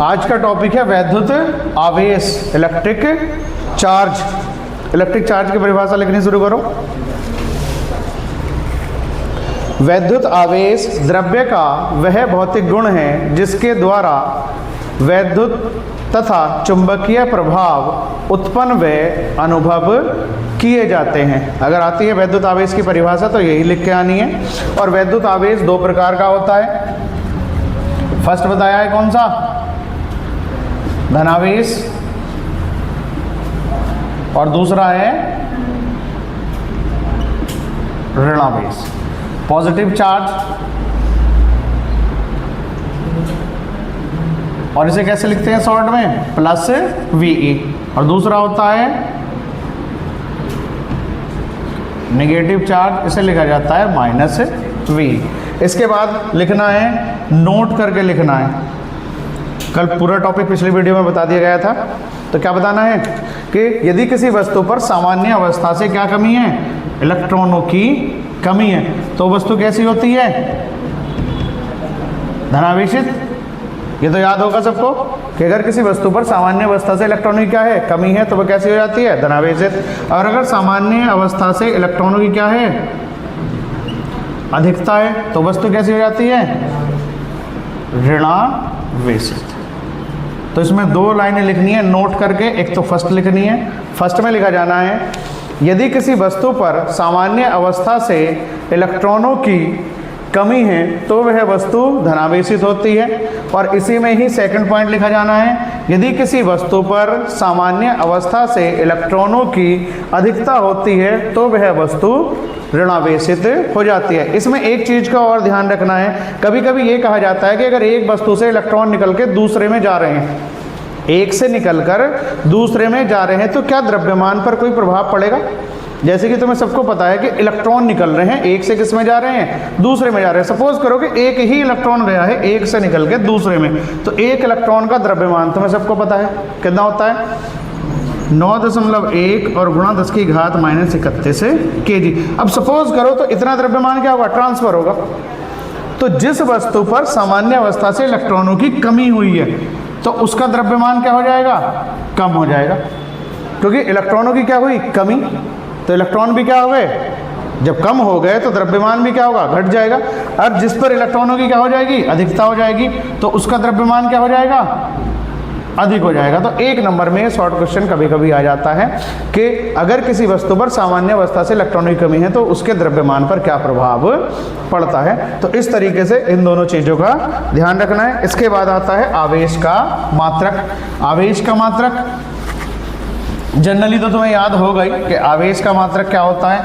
आज का टॉपिक है वैद्युत आवेश, इलेक्ट्रिक चार्ज। इलेक्ट्रिक चार्ज की परिभाषा लिखनी शुरू करो। वैद्युत आवेश द्रव्य का वह भौतिक गुण है जिसके द्वारा वैद्युत तथा चुंबकीय प्रभाव उत्पन्न व अनुभव किए जाते हैं। अगर आती है वैद्युत आवेश की परिभाषा तो यही लिख के आनी है। और वैद्युत आवेश दो प्रकार का होता है। फर्स्ट बताया है कौन सा? धनावेश, और दूसरा है ऋणावेश, पॉजिटिव चार्ज। और इसे कैसे लिखते हैं शॉर्ट में? Plus VE। और दूसरा होता है नेगेटिव चार्ज, इसे लिखा जाता है माइनस VE। इसके बाद लिखना है, नोट करके लिखना है। कल पूरा टॉपिक पिछली वीडियो में बता दिया गया था। तो क्या बताना है कि यदि किसी वस्तु पर सामान्य अवस्था से क्या कमी है? इलेक्ट्रॉनों की कमी है। तो वस्तु कैसी होती है? धनावेशित। ये तो याद होगा सबको कि अगर किसी वस्तु पर सामान्य अवस्था से इलेक्ट्रॉनों की क्या है? कमी है, तो वह कैसी हो जाती है? धनावेशित। और अगर सामान्य अवस्था से इलेक्ट्रॉनों की क्या है? अधिकता है, तो वस्तु कैसी हो जाती है? ऋणावेशित। तो इसमें दो लाइनें लिखनी है नोट करके। एक तो फर्स्ट लिखनी है। फर्स्ट में लिखा जाना है, यदि किसी वस्तु पर सामान्य अवस्था से इलेक्ट्रॉनों की कमी है तो वह वस्तु धनावेशित होती है। और इसी में ही सेकंड पॉइंट लिखा जाना है, यदि किसी वस्तु पर सामान्य अवस्था से इलेक्ट्रॉनों की अधिकता होती है तो वह वस्तु ऋणावेशित हो जाती है। इसमें एक चीज़ का और ध्यान रखना है, कभी कभी ये कहा जाता है कि अगर एक वस्तु से इलेक्ट्रॉन निकल के दूसरे में जा रहे हैं, एक से निकलकर दूसरे में जा रहे हैं, तो क्या द्रव्यमान पर कोई प्रभाव पड़ेगा? जैसे कि तुम्हें सबको पता है कि इलेक्ट्रॉन निकल रहे हैं, एक से किस में जा रहे हैं? दूसरे में जा रहे हैं। सपोज करो कि एक ही इलेक्ट्रॉन गया है एक से निकल के दूसरे में, तो एक इलेक्ट्रॉन का द्रव्यमान तुम्हें सबको पता है कितना होता है? 9.1 और गुणा 10 की घात -31 kg। अब सपोज करो तो इतना द्रव्यमान क्या होगा? ट्रांसफर होगा। तो जिस वस्तु पर सामान्य अवस्था से इलेक्ट्रॉनों की कमी हुई है तो उसका द्रव्यमान क्या हो जाएगा? कम हो जाएगा, क्योंकि इलेक्ट्रॉनों की क्या हुई? कमी। तो इलेक्ट्रॉन भी क्या हो गए? जब कम हो गए तो द्रव्यमान भी क्या होगा? घट जाएगा। और जिस पर इलेक्ट्रॉनों की क्या हो जाएगी? अधिकता हो जाएगी, तो उसका द्रव्यमान क्या हो जाएगा? अधिक हो जाएगा। तो एक नंबर में शॉर्ट क्वेश्चन कभी कभी आ जाता है कि अगर किसी वस्तु पर सामान्य अवस्था से इलेक्ट्रॉनों की कमी है तो उसके द्रव्यमान पर क्या प्रभाव पड़ता है। तो इस तरीके से इन दोनों चीज़ों का ध्यान रखना है। इसके बाद आता है आवेश का मात्रक। आवेश का मात्रक जनरली तो तुम्हें याद हो गई कि आवेश का मात्रक क्या होता है।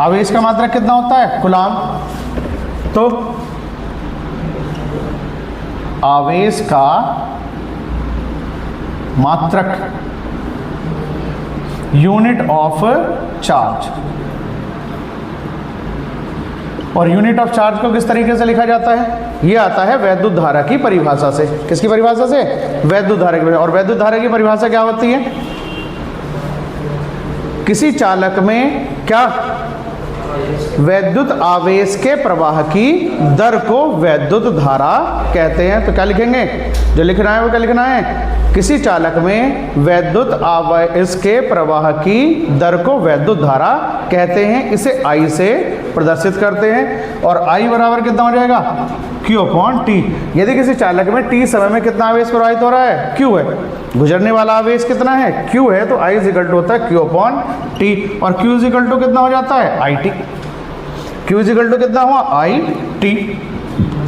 आवेश का मात्रक कितना होता है? कूलाम। तो आवेश का मात्रक यूनिट ऑफ चार्ज। और यूनिट ऑफ चार्ज को किस तरीके से लिखा जाता है? ये आता है वैद्युत धारा की परिभाषा से। किसकी परिभाषा से? वैद्युत धारा की। और वैद्युत धारा की परिभाषा क्या होती है? किसी चालक में क्या? वैद्युत आवेश के प्रवाह की दर को वैद्युत धारा कहते हैं। तो क्या लिखेंगे? जो लिखना है वो क्या लिखना है? किसी चालक में वैद्युत आवेश के प्रवाह की दर को वैद्युत धारा कहते हैं। इसे I से प्रदर्शित करते हैं। और I बराबर कितना हो जाएगा? Q/T। यदि किसी चालक में T समय में कितना आवेश प्रवाहित हो रहा है? Q है। गुजरने वाला आवेश कितना है? Q है। तो I = होता है Q/T। और Q = कितना हो जाता है? IT। Q = कितना हुआ? IT।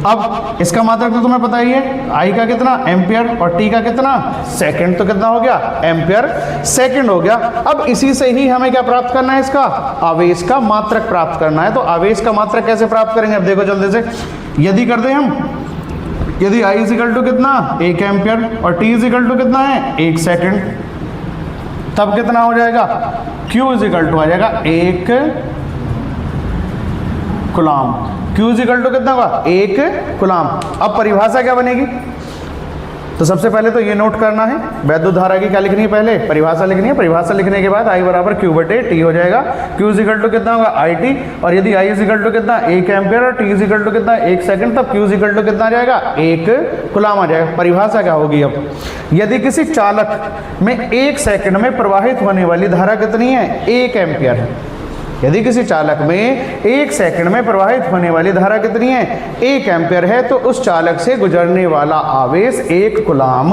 अब इसका मात्रक तो तुम्हें पता ही है, I का कितना? एम्पियर। और T का कितना? सेकंड। तो कितना हो गया? एम्पियर सेकंड हो गया। अब इसी से ही हमें क्या प्राप्त करना है? इसका आवेश का मात्रक प्राप्त करना है। तो आवेश का मात्रक कैसे प्राप्त करेंगे? अब देखो जल्दी से, यदि कर दें हम, यदि I = कितना? 1 एम्पियर और T = कितना है? 1 सेकंड, तब कितना हो जाएगा? Q = आ जाएगा 1 कूलाम। Q = कितना होगा? 1 कूलाम। अब परिभाषा क्या बनेगी? तो सबसे पहले तो ये नोट करना है, वैद्युत धारा की क्या लिखनी है, पहले परिभाषा लिखनी है। परिभाषा लिखने के बाद I बराबर Q बटे T हो जाएगा। Q इक्वल टू कितना होगा IT, और यदि I इक्वल टू कितना 1 एम्पियर और T इक्वल टू कितना 1 सेकंड, तब Q इक्वल टू कितना आ जाएगा 1 कूलाम आ जाएगा। परिभाषा क्या होगी अब, यदि किसी चालक में 1 सेकंड में प्रवाहित होने वाली धारा कितनी है, 1 एम्पियर है। यदि किसी चालक में 1 सेकंड में प्रवाहित होने वाली धारा कितनी है, 1 एम्पियर है, तो उस चालक से गुजरने वाला आवेश 1 कूलाम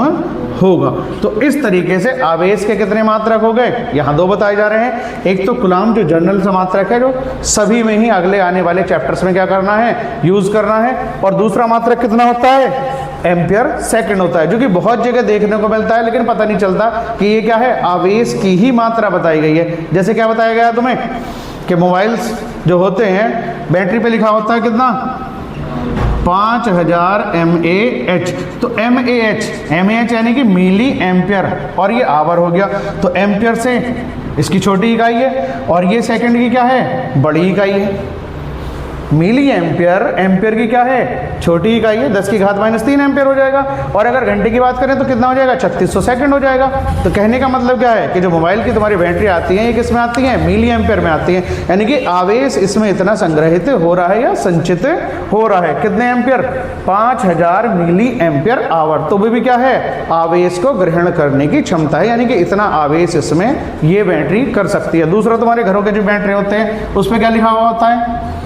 होगा। तो इस तरीके से आवेश के कितने मात्रक हो गए, यहाँ 2 बताए जा रहे हैं। एक तो कूलाम जो जनरल से मात्रक है, जो सभी में ही अगले आने वाले चैप्टर्स में क्या करना है, यूज करना है। और दूसरा मात्रक कितना होता है, एम्पियर सेकंड होता है, जो कि बहुत जगह देखने को मिलता है लेकिन पता नहीं चलता कि ये क्या है, आवेश की ही मात्रा बताई गई है। जैसे क्या बताया गया तुम्हें कि मोबाइल्स जो होते हैं बैटरी पे लिखा होता है कितना, 5000 mAh। तो mAh यानी कि मिली एम्पियर, और ये आवर हो गया। तो एम्पियर से इसकी छोटी इकाई है, और ये सेकंड की क्या है, बड़ी इकाई है। मिली एम्पियर, एम्पियर की क्या है, छोटी इकाई है, 10 की घात -3 एम्पियर हो जाएगा। और अगर घंटे की बात करें तो कितना हो जाएगा, 3600 सेकंड हो जाएगा। तो कहने का मतलब क्या है कि जो मोबाइल की तुम्हारी बैटरी आती है, ये किस में आती है, मिली एम्पियर में आती है। यानी कि आवेश इसमें इतना संग्रहित हो रहा है या संचित हो रहा है, कितने एम्पियर, 5000 मिली एम्पियर आवर। तो भी क्या है, आवेश को ग्रहण करने की क्षमता है, यानी कि इतना आवेश इसमें ये बैटरी कर सकती है। दूसरा, तुम्हारे घरों के जो बैटरी होते हैं उस पर क्या लिखा हुआ होता है,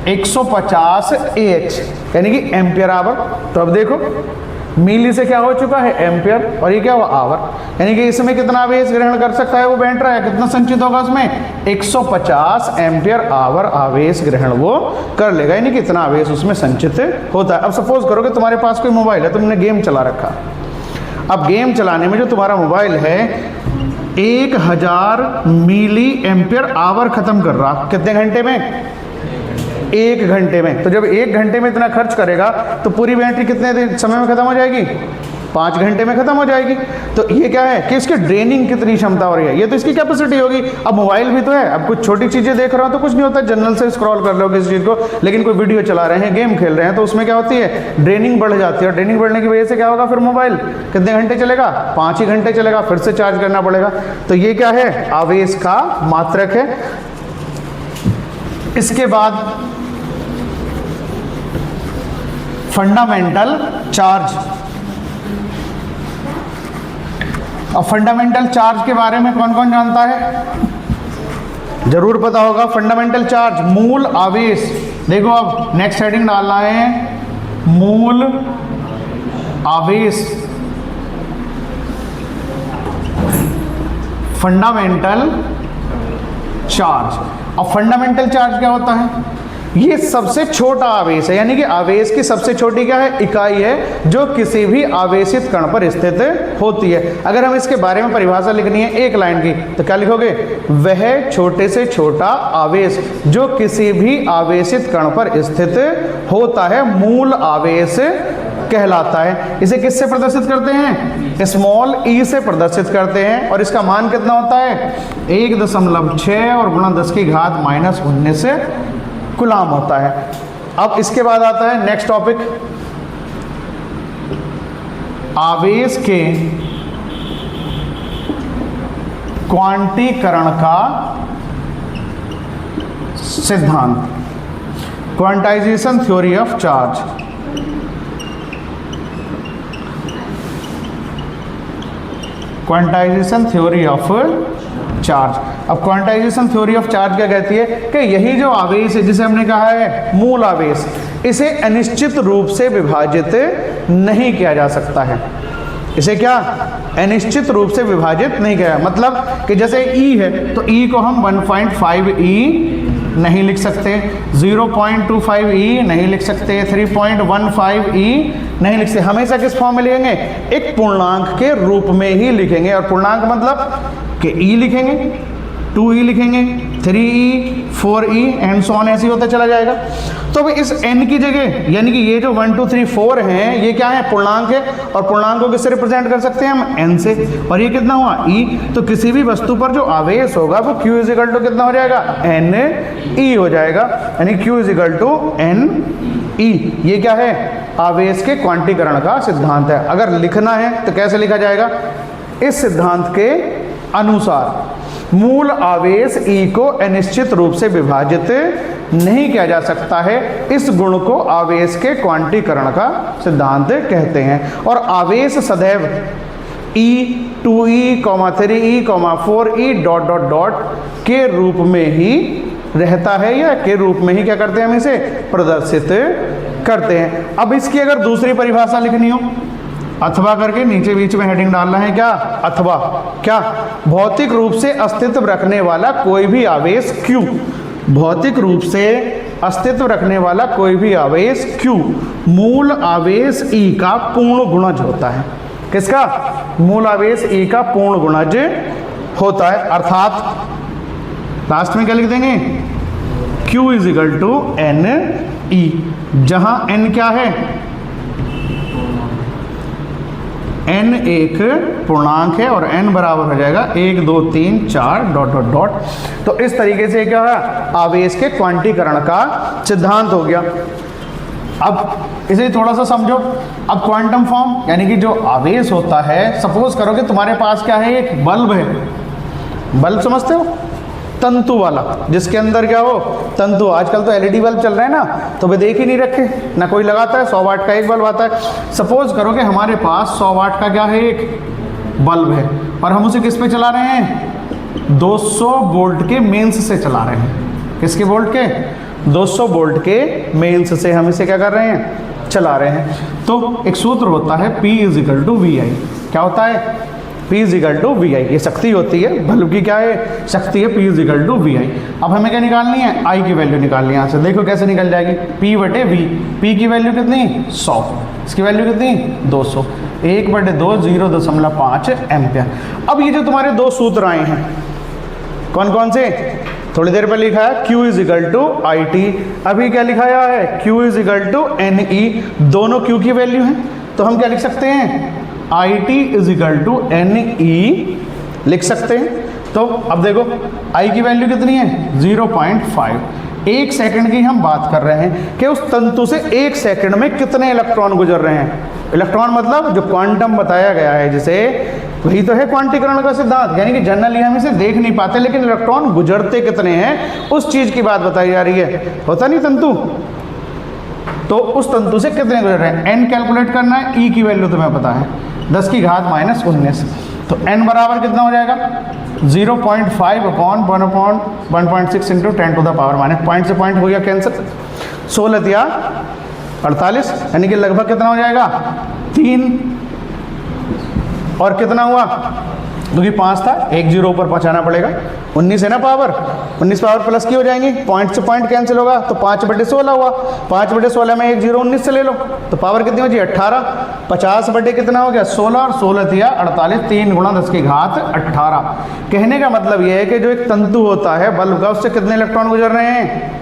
150 AH यानी कि एम्पियर आवर। तो अब देखो मिली से क्या हो चुका है, एम्पियर, और ये क्या हुआ, आवर। यानी कि इसमें कितना आवेश ग्रहण कर सकता है वो बैटरी है, कितना संचित होगा उसमें, 150 एम्पियर आवर आवेश ग्रहण वो कर लेगा, यानी कि इतना आवेश उसमें संचित होता है। अब सपोज करो कि तुम्हारे पास कोई मोबाइल है, तुमने गेम चला रखा। अब गेम चलाने में जो तुम्हारा मोबाइल है 1000 मिली एम्पियर आवर खत्म कर रहा, कितने घंटे में, 1 घंटे में। तो जब 1 घंटे में इतना खर्च करेगा तो पूरी बैटरी कितने समय में खत्म हो जाएगी, 5 घंटे में खत्म हो जाएगी। तो ये क्या है कि इसकी ड्रेनिंग कितनी क्षमता हो रही है, ये तो इसकी कैपेसिटी होगी। अब मोबाइल भी तो है, अब कुछ छोटी चीजें देख रहा हो तो कुछ नहीं होता, जनरल से स्क्रॉल कर लो किसी चीज को, लेकिन कोई वीडियो चला रहे हैं, गेम खेल रहे हैं, तो उसमें क्या होती है, ड्रेनिंग बढ़ जाती है। और ड्रेनिंग बढ़ने की वजह से क्या होगा, फिर मोबाइल कितने घंटे चलेगा, 5 ही घंटे चलेगा, फिर से चार्ज करना पड़ेगा। तो ये क्या है, आवेश का मात्रक है। इसके बाद फंडामेंटल चार्ज। अब फंडामेंटल चार्ज के बारे में कौन कौन जानता है, जरूर पता होगा। फंडामेंटल चार्ज मूल आवेश, देखो अब नेक्स्ट हेडिंग डालना है, मूल आवेश। Fundamental charge. अब फंडामेंटल चार्ज क्या होता है, ये सबसे छोटा आवेश है, यानी कि आवेश की सबसे छोटी क्या है, इकाई है, जो किसी भी आवेशित कण पर स्थित होती है। अगर हम इसके बारे में परिभाषा लिखनी है 1 लाइन की, तो क्या लिखोगे, वह छोटे से छोटा आवेश जो किसी भी आवेशित कण पर स्थित होता है मूल आवेश कहलाता है। इसे किससे प्रदर्शित करते हैं, स्मॉल ई से प्रदर्शित करते हैं। और इसका मान कितना होता है, 1.6 और गुणा 10 की घात -19 कूलाम होता है। अब इसके बाद आता है नेक्स्ट टॉपिक, आवेश के क्वांटीकरण का सिद्धांत, quantization theory of charge. Quantization theory of charge. अब क्वांटाइजेशन थ्योरी ऑफ चार्ज क्या कहती है कि यही जो आवेश है, जिसे हमने कहा है मूल आवेश, इसे अनिश्चित रूप से विभाजित नहीं किया जा सकता है। इसे क्या, अनिश्चित रूप से विभाजित नहीं किया, मतलब कि जैसे E है तो E को हम 1.5 E नहीं लिख सकते, 0.25 E नहीं लिख सकते, 3.15 E नहीं लिख सकते। हमेशा किस फॉर्म में लिखेंगे, एक पूर्णांक के रूप में ही लिखेंगे। और पूर्णांक मतलब कि E लिखेंगे, 2E लिखेंगे, 3E, 4E and so on, ऐसे होता चला जाएगा। तो अब इस n की जगह, यानी कि ये जो 1 2 3 4 हैं, ये क्या है, पूर्णांक है। और पूर्णांक को किससे रिप्रेजेंट कर सकते हैं हम, n से। और ये कितना हुआ, E। तो किसी भी वस्तु पर जो आवेश होगा वो Q इक्वल टू कितना हो जाएगा, n E हो जाएगा, यानी Q इक्वल टू n ई, ये क्या है, आवेश के क्वांटीकरण का सिद्धांत है। अगर लिखना है तो कैसे लिखा जाएगा, इस सिद्धांत के अनुसार मूल आवेश ई को अनिश्चित रूप से विभाजित नहीं किया जा सकता है। इस गुण को आवेश के क्वांटीकरण का सिद्धांत कहते हैं। और आवेश सदैव ई 2e, 3e, 4e dot dot dot के रूप में ही रहता है, या के रूप में ही क्या करते हैं हम इसे प्रदर्शित करते हैं। अब इसकी अगर दूसरी परिभाषा लिखनी हो, अथवा करके नीचे बीच में हेडिंग डालना है क्या, अथवा क्या, भौतिक रूप से अस्तित्व रखने वाला कोई भी आवेश Q, भौतिक रूप से अस्तित्व रखने वाला कोई भी आवेश Q मूल आवेश E का पूर्ण गुणज होता है। किसका, मूल आवेश E का पूर्ण गुणज होता है। अर्थात लास्ट में क्या लिख देंगे, Q is equal to n e, जहां n क्या है, n एक पूर्णांक है और n बराबर हो जाएगा 1 2 3 4 डॉट डॉट डॉट। तो इस तरीके से क्या है, आवेश के क्वांटीकरण का सिद्धांत हो गया। अब इसे थोड़ा सा समझो। अब क्वांटम फॉर्म यानी कि जो आवेश होता है, सपोज करो कि तुम्हारे पास क्या है, एक बल्ब है, बल्ब समझते हो, तंतु वाला, जिसके अंदर क्या हो, तंतु। आजकल तो एलईडी बल्ब चल रहे हैं ना, तो वे देख ही नहीं रखे ना, कोई लगाता है। 100 वाट का एक बल्ब आता है। सपोज करो कि हमारे पास 100 वाट का क्या है, एक बल्ब है, और हम उसे किस पे चला रहे हैं, 200 वोल्ट के मेंस से चला रहे हैं। किसके वोल्ट के, 200 वोल्ट के मेंस से हम इसे क्या कर रहे हैं, चला रहे हैं। तो एक सूत्र होता है P is equal to V I. क्या होता है, P is equal to V I. ये शक्ति होती है बल्ब की, क्या है, शक्ति है, P is equal to V I. अब हमें क्या निकालनी है, I की वैल्यू निकालनी है। यहाँ से देखो कैसे निकल जाएगी, P बटे V। P की वैल्यू कितनी, 100, इसकी वैल्यू कितनी, 200, 1 बटे 2 0.5 एम्पियर। अब ये जो तुम्हारे दो सूत्र आए हैं, कौन कौन से, थोड़ी देर पर लिखा है Q is equal to I t, अभी क्या लिखाया है, Q is equal to n e, दोनों Q की वैल्यू है। तो हम क्या लिख सकते हैं, I t is equal to n e लिख सकते हैं। तो अब देखो I की वैल्यू कितनी है, 0.5। 1 सेकंड की हम बात कर रहे हैं कि उस तंतु से 1 सेकंड में कितने इलेक्ट्रॉन गुजर रहे हैं। इलेक्ट्रॉन मतलब जो क्वांटम बताया गया है, जिसे वही तो है क्वांटीकरण का सिद्धांत। यानी कि जनरली हम इसे देख नहीं पाते, लेकिन इलेक्ट्रॉन गुजरते कितने हैं उस चीज की बात बताई जा रही है। होता नहीं तंतु, तो उस तंतु से कितने गुजर रहे हैं, n कैलकुलेट करना है। E की वैल्यू तुम्हें पता है 10 की घात -19, तो n बराबर कितना हो जाएगा, 0.5 upon 1/1.6 into 10 to the power minus, point से पॉइंट हो गया कैंसिल, 16 या 48, यानी कि लगभग कितना हो जाएगा, 3। और कितना हुआ, क्योंकि 5 था, 1 0 ऊपर पहुंचाना पड़ेगा, 19 है ना पावर, 19 पावर प्लस की हो जाएंगी, पॉइंट से पॉइंट कैंसिल होगा, तो 5/16 हुआ। 5/16 में 1 0 19 से ले लो, तो पावर कितनी हो जी, 18। 50 बटे कितना हो गया, 16, और 16 या 48, 3 गुणा 10 की घात 18। कहने का मतलब यह है कि जो एक तंतु होता है बल्ब का, उससे कितने इलेक्ट्रॉन गुजर रहे हैं,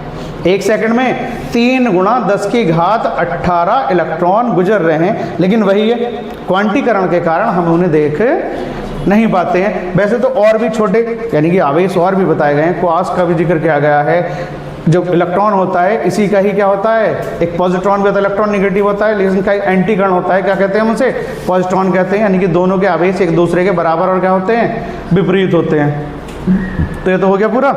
1 सेकंड में 3 गुणा 10 की घात 18 इलेक्ट्रॉन गुजर रहे हैं। लेकिन वही है, क्वांटीकरण के कारण हम उन्हें देख नहीं पाते हैं। वैसे तो और भी छोटे यानी कि आवेश और भी बताए गए हैं, क्वार्क्स का भी जिक्र किया गया है। जो इलेक्ट्रॉन होता है इसी का ही क्या होता है, एक पॉजिट्रॉन भी होता है, इलेक्ट्रॉन निगेटिव होता है, लेकिन इसका एंटी कण होता है, क्या कहते हैं हम उसे, पॉजिट्रॉन कहते हैं। यानी कि दोनों के आवेश एक दूसरे के बराबर और क्या होते हैं, विपरीत होते हैं। तो ये तो हो गया पूरा।